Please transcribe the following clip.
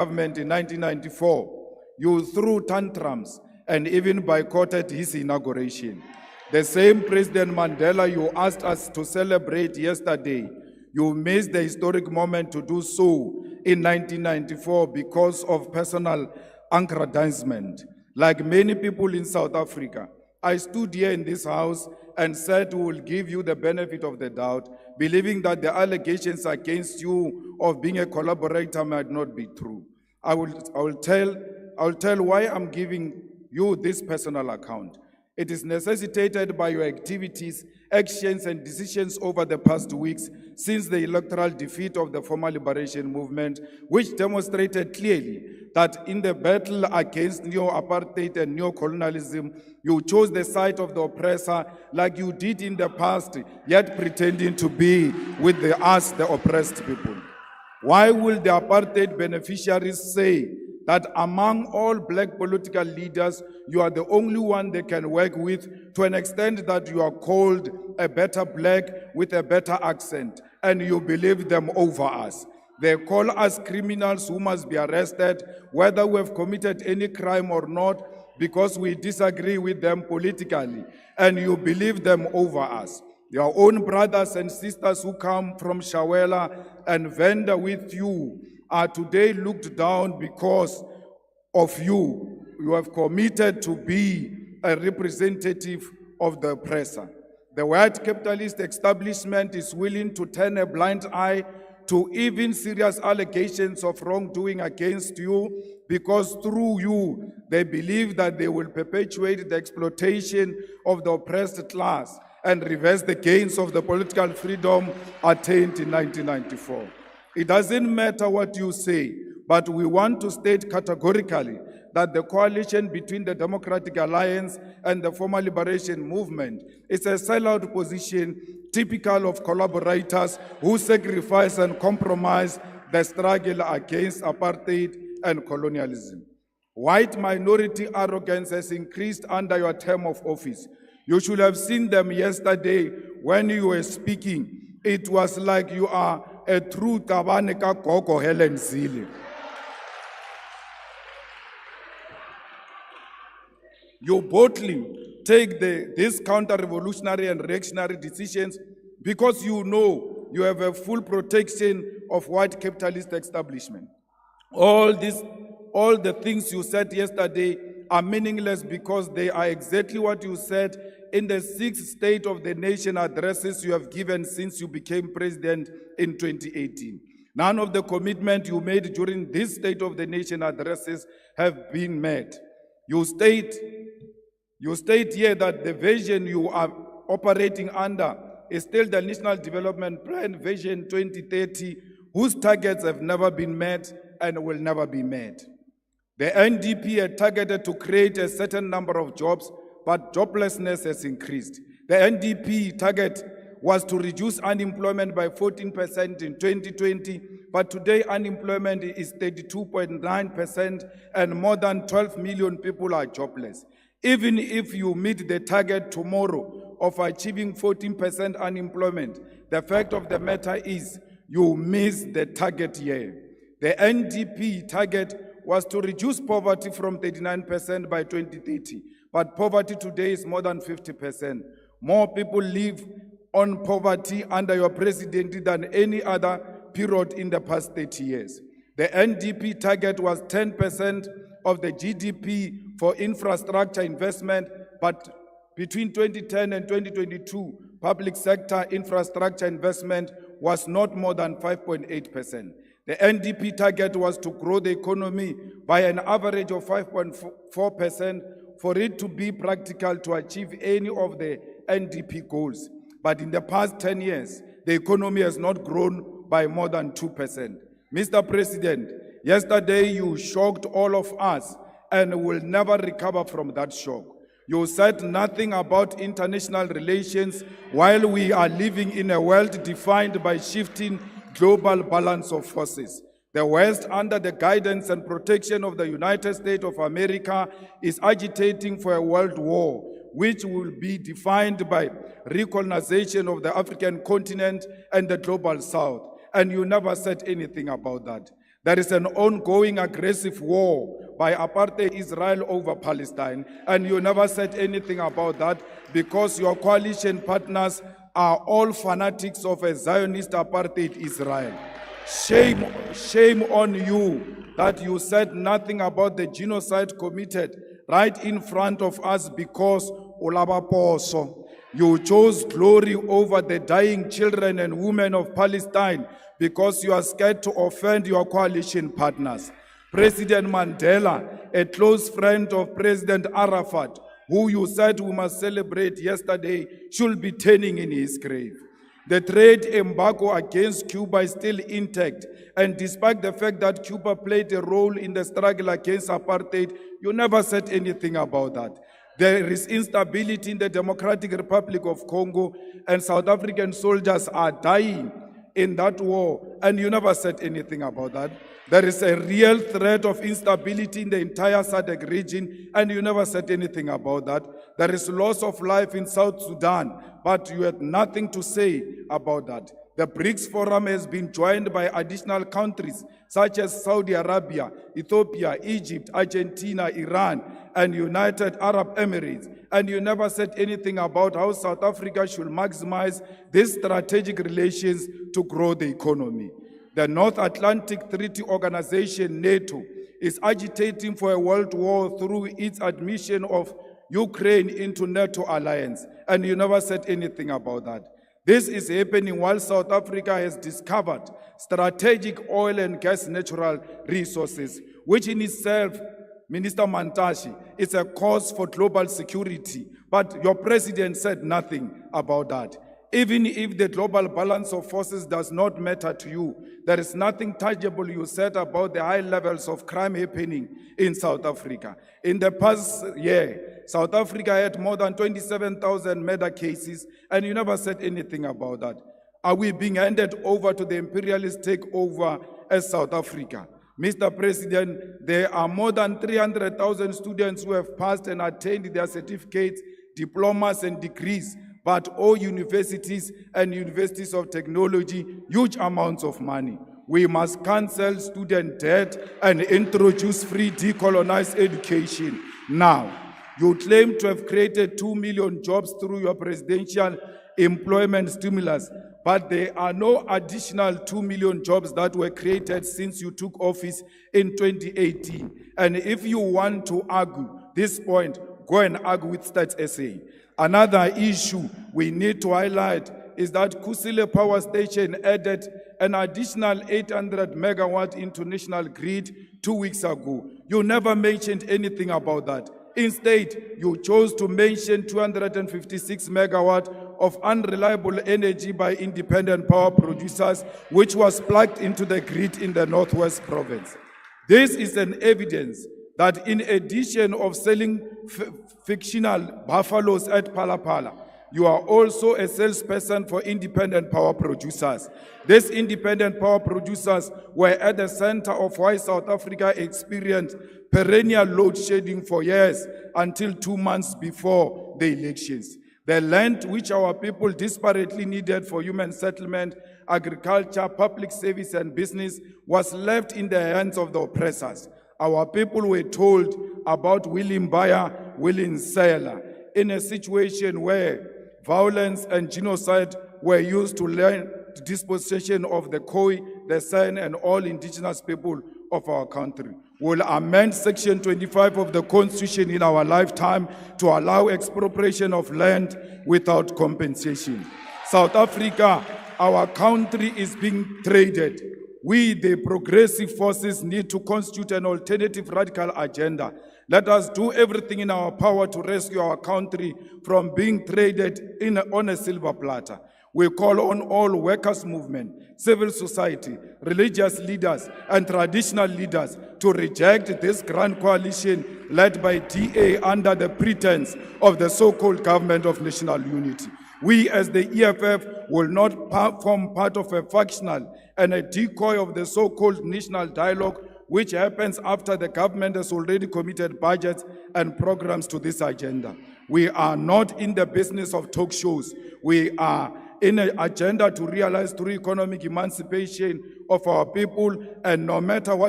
government in 1994, you threw tantrums and even boycotted his inauguration. The same President Mandela you asked us to celebrate yesterday, you missed the historic moment to do so in 1994 because of personal aggrandizement. Like many people in South Africa, I stood here in this house and said we will give you the benefit of the doubt, believing that the allegations against you of being a collaborator might not be true. I will tell why I'm giving you this personal account. It is necessitated by your activities, actions, and decisions over the past weeks since the electoral defeat of the former liberation movement, which demonstrated clearly that in the battle against neo-apartheid and neo-colonialism, you chose the side of the oppressor like you did in the past, yet pretending to be with us, the oppressed people. Why will the apartheid beneficiaries say that among all black political leaders, you are the only one they can work with to an extent that you are called a better black with a better accent, and you believe them over us? They call us criminals who must be arrested, whether we have committed any crime or not, because we disagree with them politically, and you believe them over us. Your own brothers and sisters who come from Shawela and Venda with you are today looked down because of you. You have committed to be a representative of the oppressor. The white capitalist establishment is willing to turn a blind eye to even serious allegations of wrongdoing against you, because through you, they believe that they will perpetuate the exploitation of the oppressed class and reverse the gains of the political freedom attained in 1994. It doesn't matter what you say, but we want to state categorically that the coalition between the Democratic Alliance and the former liberation movement is a sellout position typical of collaborators who sacrifice and compromise the struggle against apartheid and colonialism. White minority arrogance has increased under your term of office. You should have seen them yesterday when you were speaking. It was like you are a true Tabaneka Koko Helen Zille. You boldly take these counter-revolutionary and reactionary decisions because you know you have a full protection of white capitalist establishment. All the things you said yesterday are meaningless because they are exactly what you said in the 6 State of the Nation addresses you have given since you became president in 2018. None of the commitments you made during this State of the Nation addresses have been met. You state here that the vision you are operating under is still the National Development Plan Vision 2030, whose targets have never been met and will never be met. The NDP had targeted to create a certain number of jobs, but joblessness has increased. The NDP target was to reduce unemployment by 14% in 2020, but today unemployment is 32.9% and more than 12 million people are jobless. Even if you meet the target tomorrow of achieving 14% unemployment, the fact of the matter is you miss the target here. The NDP target was to reduce poverty from 39% by 2030, but poverty today is more than 50%. More people live on poverty under your presidency than any other period in the past 30 years. The NDP target was 10% of the GDP for infrastructure investment, but between 2010 and 2022, public sector infrastructure investment was not more than 5.8%. The NDP target was to grow the economy by an average of 5.4% for it to be practical to achieve any of the NDP goals. But in the past 10 years, the economy has not grown by more than 2%. Mr. President, yesterday you shocked all of us and will never recover from that shock. You said nothing about international relations while we are living in a world defined by shifting global balance of forces. The West, under the guidance and protection of the United States of America, is agitating for a world war, which will be defined by recolonization of the African continent and the global South. And you never said anything about that. There is an ongoing aggressive war by apartheid Israel over Palestine, and you never said anything about that because your coalition partners are all fanatics of a Zionist apartheid Israel. Shame on you that you said nothing about the genocide committed right in front of us because Olabaposo. You chose glory over the dying children and women of Palestine because you are scared to offend your coalition partners. President Mandela, a close friend of President Arafat, who you said we must celebrate yesterday, should be turning in his grave. The trade embargo against Cuba is still intact, and despite the fact that Cuba played a role in the struggle against apartheid, you never said anything about that. There is instability in the Democratic Republic of Congo, and South African soldiers are dying in that war, and you never said anything about that. There is a real threat of instability in the entire SADC region, and you never said anything about that. There is loss of life in South Sudan, but you had nothing to say about that. The BRICS Forum has been joined by additional countries such as Saudi Arabia, Ethiopia, Egypt, Argentina, Iran, and United Arab Emirates. And you never said anything about how South Africa should maximize these strategic relations to grow the economy. The North Atlantic Treaty Organization, NATO, is agitating for a world war through its admission of Ukraine into NATO alliance, and you never said anything about that. This is happening while South Africa has discovered strategic oil and gas natural resources, which in itself, Minister Mantashe, is a cause for global security. But your president said nothing about that. Even if the global balance of forces does not matter to you, there is nothing tangible you said about the high levels of crime happening in South Africa. In the past year, South Africa had more than 27,000 murder cases, and you never said anything about that. Are we being handed over to the imperialist takeover as South Africa? Mr. President, there are more than 300,000 students who have passed and attained their certificates, diplomas, and degrees, but all universities and universities of technology, huge amounts of money. We must cancel student debt and introduce free decolonized education now. You claim to have created 2 million jobs through your presidential employment stimulus, but there are no additional 2 million jobs that were created since you took office in 2018. And if you want to argue this point, go and argue with Stats SA. Another issue we need to highlight is that Kusile Power Station added an additional 800 megawatt into national grid 2 weeks ago. You never mentioned anything about that. Instead, you chose to mention 256 megawatt of unreliable energy by independent power producers, which was plugged into the grid in the Northwest Province. This is an evidence that in addition of selling fictional buffaloes at Palapala, you are also a salesperson for independent power producers. These independent power producers were at the center of why South Africa experienced perennial load shedding for years until 2 months before the elections. The land which our people desperately needed for human settlement, agriculture, public service, and business was left in the hands of the oppressors. Our people were told about willing buyer, willing seller, in a situation where violence and genocide were used to learn the dispossession of the Khoi, the San, and all indigenous people of our country. We'll amend Section 25 of the Constitution in our lifetime to allow expropriation of land without compensation. South Africa, our country is being traded. We, the progressive forces, need to constitute an alternative radical agenda. Let us do everything in our power to rescue our country from being traded on a silver platter. We call on all workers' movement, civil society, religious leaders, and traditional leaders to reject this grand coalition led by DA under the pretense of the so-called government of national unity. We as the EFF will not form part of a factional and a decoy of the so-called national dialogue, which happens after the government has already committed budgets and programs to this agenda. We are not in the business of talk shows. We are in an agenda to realize through economic emancipation of our people, and no matter what